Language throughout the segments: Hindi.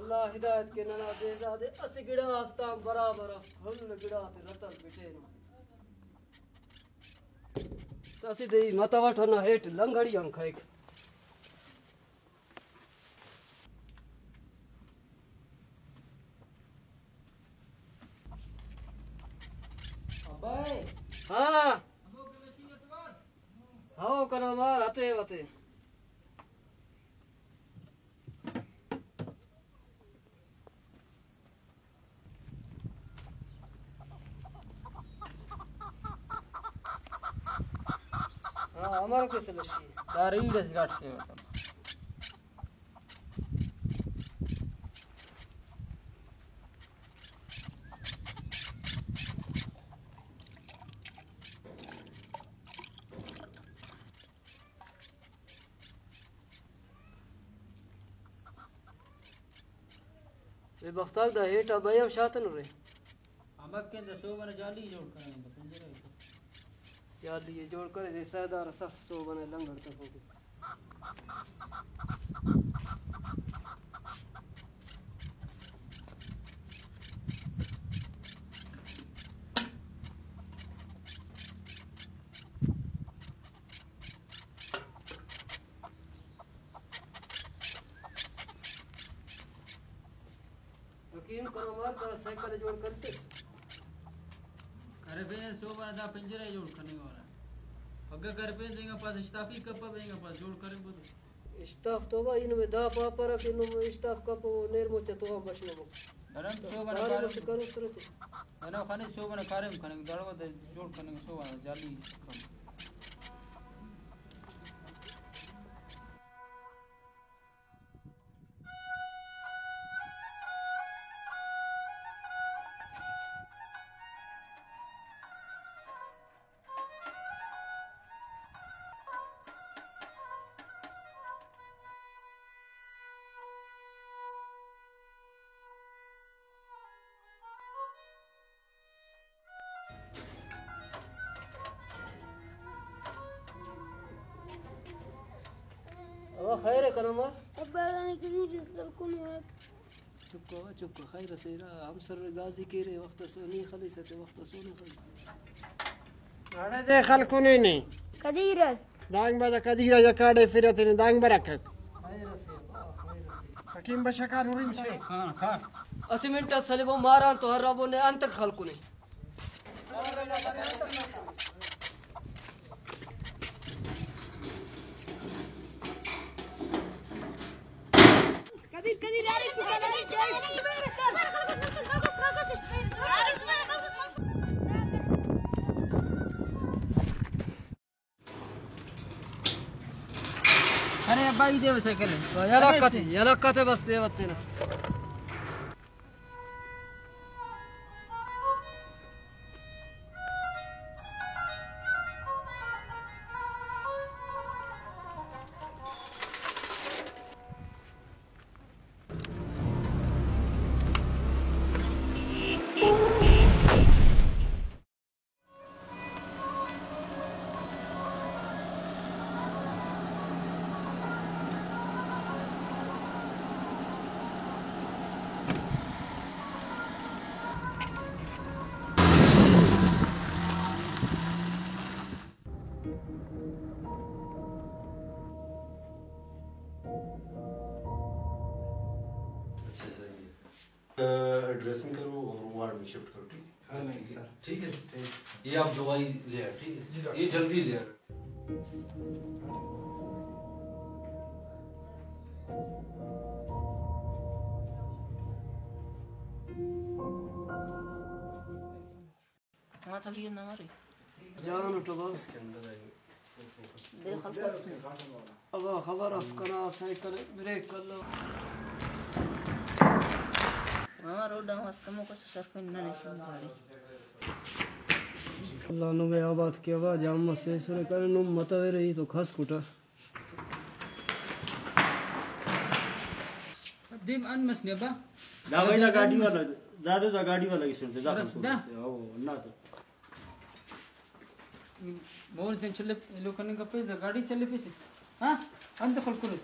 अल्लाह हिदायत के ननाज़े ज़ादे अस गिड़ा आस्तां बराबर फुल गिड़ा ते रतल बिठे न असी दे मता वठना हेठ लंगड़ी हम खाए अबे हां हां कना मार हते वते हमारा कैसे लस्सी दारी दस गाठ के ये बख्ताक दा हेटा बयम शातन रे हमक के दसो बने जाली जोड़ करें तो पिंजरे याद ये जोड़ करे जे सरदार सफ सो बने लंगर तक हो यकीन करो मार का साइकिल जोड़ करते करे पे सो बने दा पिंजरे जोड़ करने वाला अगर कर पे देंगे पास इस्ताफी कप देंगे पास जोड़ करे बोलो इस्ताफ तो बा इनमें दा पापर के नो इस्ताफ कप नेर मोचे तो हम बचनो गरम सो बने कार से करो सुरत ना खाने सो बने कारम खाने दरवा जोड़ करने सो बने जाली अब खैर है करमा अब बागाने के लिए जिसका कौन है चुप को खैर से हम सर गाजी के रे वक्त सोनी खली से वक्त सोनी खली अरे दे खलकुनी नहीं कदीरस दांग बाजा कदीरा या काड़े फिरत ने दांग बरकत खैर से हकीम बशका नूरिन से खान खान 80 मिनट सलेबो मारा तो हर रबो ने अंत खलकु ने कदीर यार अरे भाई देव साइकिल याला कथे बस देवते ना ड्रेसिंग करो और वार्ड में शिफ्ट करो, ठीक है? हाँ नहीं सर, ठीक है, ये आप दवाई ले आए, ठीक है? ये जल्दी ले आए। हाँ तभी ये ना मारे जान उठो बस इसके अंदर आएंगे। अब खबर अफकरा सही कर ब्रेक कर लो अल्लाह नु में आबाद के आवाज हम से सुने कर नु मतवे रही तो खास कुटा दिम अन मसने बा दावैला गाडी वाला दादो दा गाडी वाला की सुनते जा दा हो ना तो मोर दिन चले लोकने का पे गाड़ी चले पे से हां अंत खलकुलस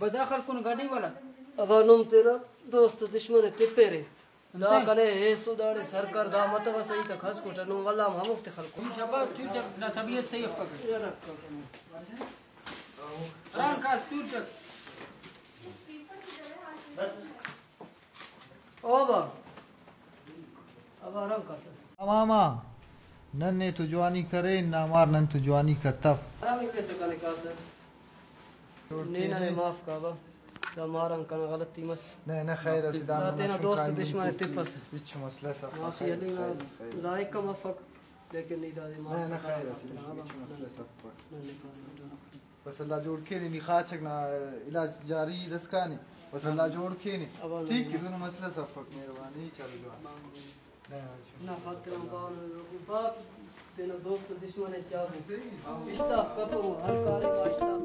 बदाखल कौन गाड़ी वाला अब नुम तेरा दोस्त दुश्मन तिप्पे रे दा कने हे सुदाड़ी सरकार दा मतवा सही त खास कुटा नु वल्ला हम मुफ्त खलको शबाब चूचक ना तबीयत सही पकड़ ये रखो रान का चूचक ओबा अब रंग का मामा नन्ने तो जवानी करे ना मार नन तो जवानी का तफ आराम कैसे कने का सर नीना ने माफ का बा हमारा कने गलती मस नहीं ना खैर दा तेना दोस्त दुश्मन तिप्पस बिच मसला सब माफी अलीना लाइक का मफक लेकिन नहीं दादी माफ नहीं ना खैर बिच मसला सब बस अल्लाह जोड़ के नहीं खाचक ना इलाज जारी दसकानी बस अल्लाह जोड़ के नहीं ठीक है दोनों मसला सब मेहरबानी चलो जवान ना खातिर हम कौन बाप तेना दोस्त दुश्मन है चाबू इस्ता कतो हर कार्य का इस्ता